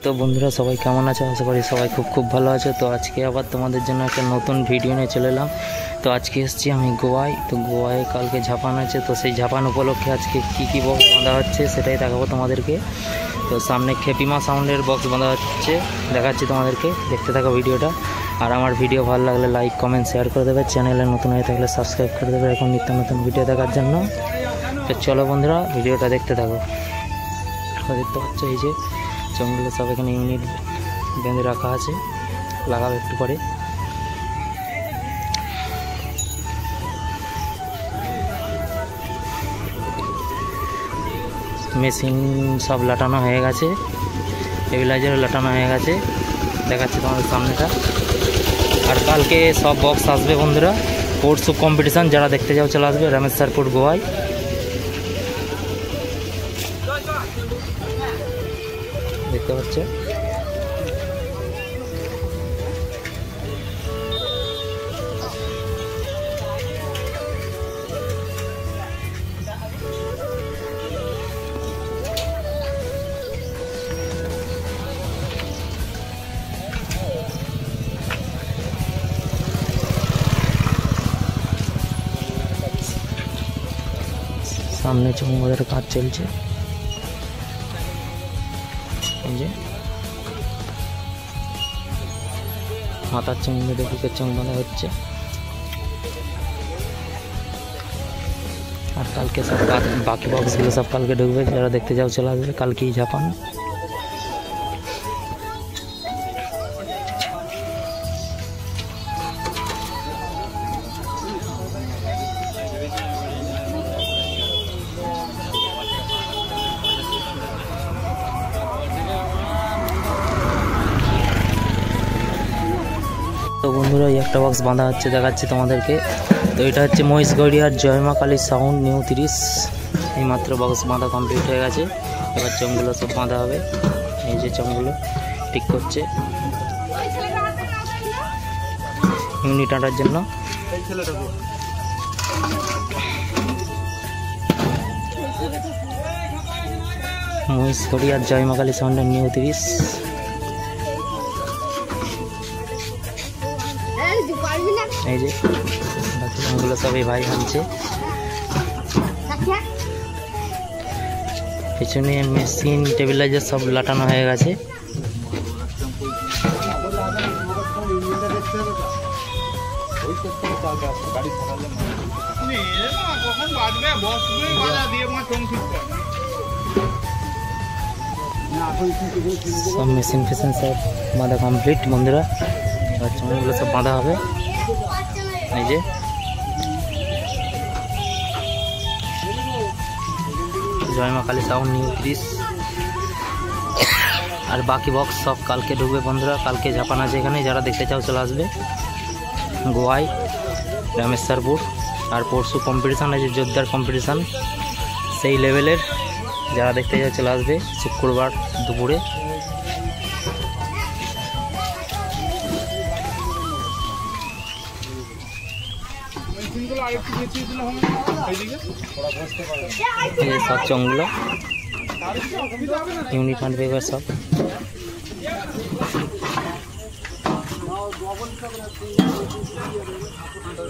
তো বন্ধুরা সবাই কেমন আছো? আশা করি সবাই খুব ভালো আছে। তো আজকে আবার তোমাদের জন্য একটা নতুন ভিডিও নিয়ে চলে এলাম। তো আজকে এসেছি আমি গোয়ায়। তো গোয়ায় কালকে ঝাপান আছে, তো সেই ঝাপান উপলক্ষে আজকে কী বক্স বাঁধা হচ্ছে সেটাই দেখাবো তোমাদেরকে। তো সামনে খেপিমা সাউন্ডের বক্স বাঁধা হচ্ছে, দেখাচ্ছি তোমাদেরকে, দেখতে থাকো ভিডিওটা। আর আমার ভিডিও ভালো লাগলে লাইক কমেন্ট শেয়ার করে দেবে, চ্যানেলে নতুন হয়ে থাকলে সাবস্ক্রাইব করে দেবে এখন নিত্য নতুন ভিডিও দেখার জন্য। তো চলো বন্ধুরা ভিডিওটা দেখতে থাকো। দেখতে পাচ্ছ এই যে জঙ্গলে সব এখানে ইউনিট বেঁধে রাখা আছে, লাগাবে একটু পরে। মেশিন সব লাটানো হয়ে গেছে, স্টেবিলাইজারও লাটানো হয়ে গেছে, দেখাচ্ছি তোমাদের সামনেটা। আর কালকে সব বক্স আসবে বন্ধুরা, পরশু কম্পিটিশান, যারা দেখতে যাও চলে আসবে রামেশ্বরপুর গোয়ায়। দেখতে পাচ্ছ সামনে চঙ্গলের কাজ চলছে, এই যে মাথার চঙ্গে দেখে চং বাঁধা হচ্ছে। আর কালকে সব বাকি বক্সগুলো সব কালকে ঢুকবে, যারা দেখতে যাও চলে আসবে, কালকেই ঝাপান। তো বন্ধুরা এই একটা বক্স বাঁধা হচ্ছে, দেখাচ্ছি তোমাদেরকে। তো এটা হচ্ছে মহিষগড়িয়ার জয়মা কালী সাউন্ড নিউ 30। এইমাত্র বক্স বাঁধা কমপ্লিট হয়ে গেছে, এবার চংগুলো সব বাঁধা হবে। এই যে চংগুলো ঠিক করছে ইউনিট আনার জন্য। মহিষগড়িয়ার জয়মা কালী সাউন্ডের নিউ 30। এই যে বাকিগুলো সবই ভাই আনছে, পিছনে মেশিন স্টেবিলাইজার সব লাটানো হয়ে গেছে। সব মেশিন ফেশিন সব বাঁধা কমপ্লিট বন্ধুরা, এবার চুমগুলো সব বাঁধা হবে। এই যে জয়মা কালী সাউন্ড নিউ 30। আর বাকি বক্স সব কালকে ঢুকবে বন্ধুরা, কালকে ঝাপান আছে এখানে, যারা দেখতে চাও চলে আসবে গোয়ায় রামেশ্বরপুর। আর পরশু কম্পিটিশান আছে, জোরদার কম্পিটিশান সেই লেভেলের, যারা দেখতে চাও চলে আসবে শুক্রবার দুপুরে। সব চংগুলো ইউনিট আনবে এবার সব।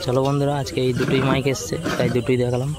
চলো বন্ধুরা আজকে এই দুটোই মাইক এসছে, তাই দুটোই দেখালাম।